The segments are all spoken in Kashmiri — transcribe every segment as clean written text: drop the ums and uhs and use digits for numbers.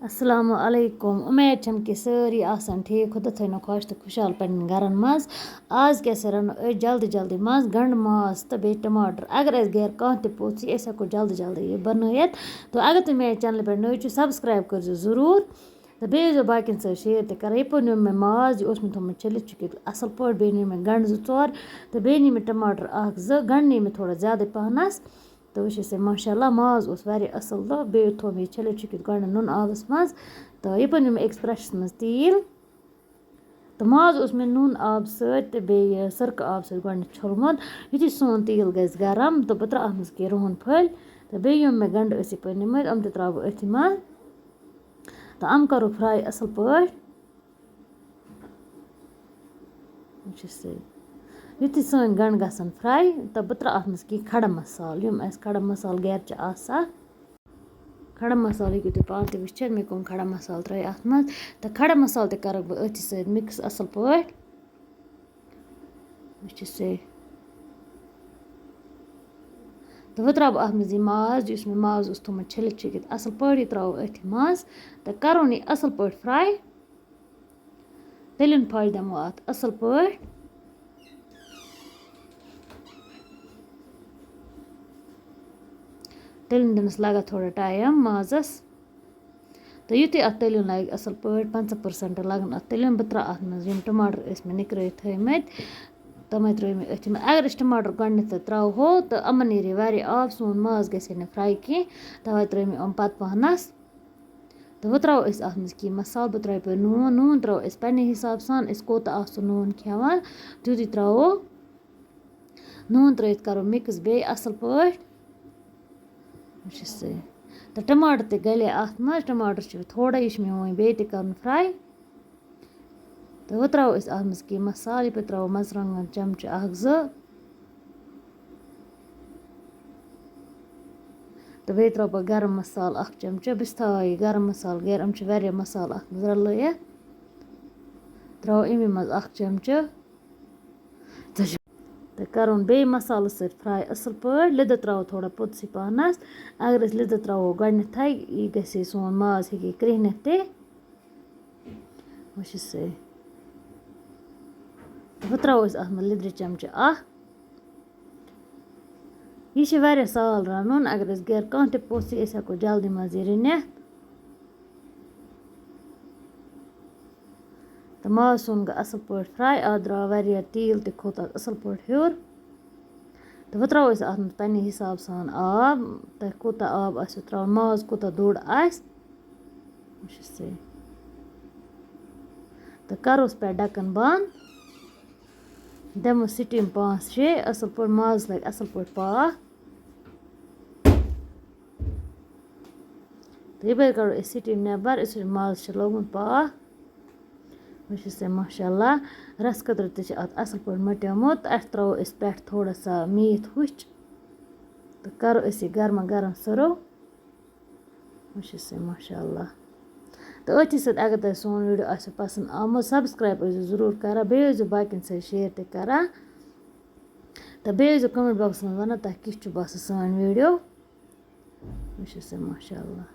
السلام علیکم اُمید چھم کہ سٲری آسان ٹھیٖک خۄدا تھٲینو خۄش تہٕ خُشحال پنٛنٮ۪ن گَرَن منٛز آز کیٛاہ سا رَنو أسۍ جلدی جلدی منٛز گنٛڈٕ ماز تہٕ بیٚیہِ ٹماٹر اگر اَسہِ گَرِ کانٛہہ تہِ پوٚژھ یی أسۍ ہٮ۪کو جلدی جلدی یہِ بنٲیِتھ تہٕ اگر تُہۍ میٛانہِ چَنلہِ پٮ۪ٹھ نٔے چھُ سبسکرایب کٔرۍزیو ضروٗر تہٕ بیٚیہِ ٲسۍزیو باقیَن سۭتۍ شیر تہِ کَران یِپٲرۍ نیوٗ مےٚ ماز یہِ اوس مےٚ تھوٚمُت چھٔلِتھ چھُکِتھ اَصٕل پٲٹھۍ بیٚیہِ نیوٗ مےٚ گنٛڈٕ 2-4 تہٕ بیٚیہِ نی مےٚ ٹماٹر 1-2 گنٛڈٕ نی مےٚ تھوڑا زیادَے پہنَس تہٕ وٕچھِو سا ماشاءاللہ ماز اوس واریاہ اَصٕل تہٕ بیٚیہِ تھوٚو مےٚ یہِ چھٔلِتھ چھُکِتھ گۄڈٕ نُنہٕ آبَس منٛز تہٕ یِپٲرۍ نیوٗ مےٚ أکِس پرٛٮ۪شَس منٛز تیٖل تہٕ ماز اوس مےٚ نوٗن آبہٕ سۭتۍ تہٕ بیٚیہِ سٕرکہٕ آبہٕ سۭتۍ گۄڈنٮ۪تھ چھوٚلمُت یُتھُے سون تیٖل گژھِ گرم تہٕ بہٕ ترٛاوٕ اَتھ منٛز کینٛہہ رُہُن پھٔلۍ تہٕ بیٚیہِ یِم مےٚ گنٛڈٕ ٲسۍ یِپٲرۍ نِمٕتۍ یِم تہِ ترٛاوٕ بہٕ أتھی منٛز تہٕ یِم کَرو فرٛاے اَصٕل پٲٹھۍ وٕچھِو سا یُتھُے سٲنۍ گنٛڈٕ گژھن فرٛاے تہٕ بہٕ ترٛاوٕ اَتھ منٛز کینٛہہ کھڑا مصالہٕ یِم اَسہِ کھڑا مصالہٕ گَرِ چھِ آسان کھڑا مصالہٕ ہیٚکِو تُہۍ پانہٕ تہِ وٕچھِتھ مےٚ کٕم کھڑا مصالہٕ ترٛٲے اَتھ منٛز تہٕ کھڑا مصالہٕ تہِ کَرَکھ بہٕ أتھی سۭتۍ مِکٕس اَصٕل پٲٹھۍ وٕچھِو سا تہٕ وۄنۍ ترٛاوٕ بہٕ اَتھ منٛز یہِ ماز یُس مےٚ ماز اوس تھوٚمُت چھٔلِتھ چھُکِتھ اَصٕل پٲٹھۍ یہِ ترٛاوو أتھی منٛز تہٕ کَرون یہِ اَصٕل پٲٹھۍ فرٛاے تٔلیُن پھَش دِمو اَتھ اَصٕل پٲٹھۍ تٔلیُن دِنَس لَگان تھوڑا ٹایم مازَس تہٕ یُتھُے اَتھ تٔلیُن لَگہِ اَصٕل پٲٹھۍ 50% لَگَن اَتھ تٔلیُن بہٕ ترٛاوٕ اَتھ منٛز یِم ٹماٹر ٲسۍ مےٚ نِکرٲیِتھ تھٲیمٕتۍ تِمَے ترٛٲے مےٚ أتھی منٛز اگر أسۍ ٹماٹر گۄڈنٮ۪تھٕے ترٛاوہو تہٕ یِمَن نیرِ واریاہ آب سون ماز گژھِ ہے نہٕ فرٛاے کینٛہہ تَوَے ترٛٲے مےٚ یِم پَتہٕ پہنَس تہٕ وۄنۍ ترٛاوو أسۍ اَتھ منٛز کینٛہہ مصالہٕ بہٕ ترٛاوٕ یَپٲرۍ نوٗن ترٛاوو أسۍ پنٛنہِ حِساب سان أسۍ کوٗتاہ آسو نوٗن کھٮ۪وان تیوٗتُے ترٛاوو نوٗن ترٛٲیِتھ کَرو مِکٕس بیٚیہِ اَصٕل پٲٹھۍ وٕچھِو سا تہٕ ٹماٹر تہِ گلے اَتھ منٛز ٹماٹر چھِ تھوڑا یہِ چھِ مےٚ وۄنۍ بیٚیہِ تہِ کَرُن فرٛاے تہٕ وۄنۍ ترٛاوو أسۍ اَتھ منٛز کینٛہہ مصالہٕ یَپٲرۍ ترٛاوو مَرژٕوانٛگن چمچہٕ 1-2 تہٕ بیٚیہِ ترٛاوٕ بہٕ گرم مصالہٕ 1 چمچہٕ بہٕ چھَس تھاوان یہِ گرم مصالہٕ گَرِ یِم چھِ واریاہ مصالہٕ اَتھ منٛز رلٲیِتھ ترٛاوو اَمی منٛز 1 چمچہٕ تہٕ کَرون بیٚیہِ مصالَس سۭتۍ فرٛاے اَصٕل پٲٹھۍ لیٚدٕر ترٛاوو تھوڑا پوٚتسٕے پہنَس اگر أسۍ لیٚدٕر ترٛاوو گۄڈنٮ۪تھٕے یہِ گژھِ ہے سون ماز ہیٚکہِ ہے کرٛیٚہنِتھ تہِ وٕچھِو سا وۄنۍ ترٛاوو أسۍ اَتھ منٛز لیٚدرِ چمچہٕ 1 یہِ چھِ واریاہ سہل رَنُن اگر أسۍ گَرِ کانٛہہ تہِ پوٚژھ یی أسۍ ہٮ۪کو جلدی منٛز یہِ رٔنِتھ تہٕ ماز سون گوٚو اَصٕل پٲٹھۍ فرٛاے اَتھ درٛاو واریاہ تیٖل تہِ کھوٚت اَتھ اَصٕل پٲٹھۍ ہیوٚر تہٕ وۄنۍ ترٛاوو أسۍ اَتھ منٛز پنٛنہِ حِساب سان آب تۄہہِ کوٗتاہ آب آسیو ترٛاوُن ماز کوٗتاہ دوٚر آسہِ وٕچھِو سا تہٕ کَروس پٮ۪ٹھ ڈَکَن بنٛد دِمو سِٹیٖم 5-6 اَصٕل پٲٹھۍ مازَس لَگہِ اَصٕل پٲٹھۍ پاکھ تہٕ یَپٲرۍ کَڑو أسۍ سِٹیٖم نٮ۪بَر أسۍ مازَس چھِ لوٚگمُت پاکھ وٕچھِو سا ماشاءاللہ رَس قطرٕ تہِ چھِ اَتھ اَصٕل پٲٹھۍ مَٹیومُت اَتھ ترٛاوو أسۍ پٮ۪ٹھ تھوڑا سا میٖتھ ہوٚچھ تہٕ کَرو أسۍ یہِ گرما گرم سٔرٕو وٕچھِو سا ماشاءاللہ تہٕ أتھی سۭتۍ اگر تۄہہِ سون ویٖڈیو آسیو پَسنٛد آمُت سبسکرایب ٲسۍزیو ضروٗر کَران بیٚیہِ ٲسۍزیو باقیَن سۭتۍ شیر تہِ کَران تہٕ بیٚیہِ ٲسۍزیو کَمٮ۪نٛٹ بۄکسَس منٛز وَنان تۄہہِ کِتھ چھُ باسان سٲنۍ ویٖڈیو وٕچھِو سا ماشاءاللہ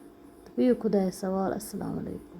تہٕ بِہِو خۄدایَس سوال اَسَلامُ علیکُم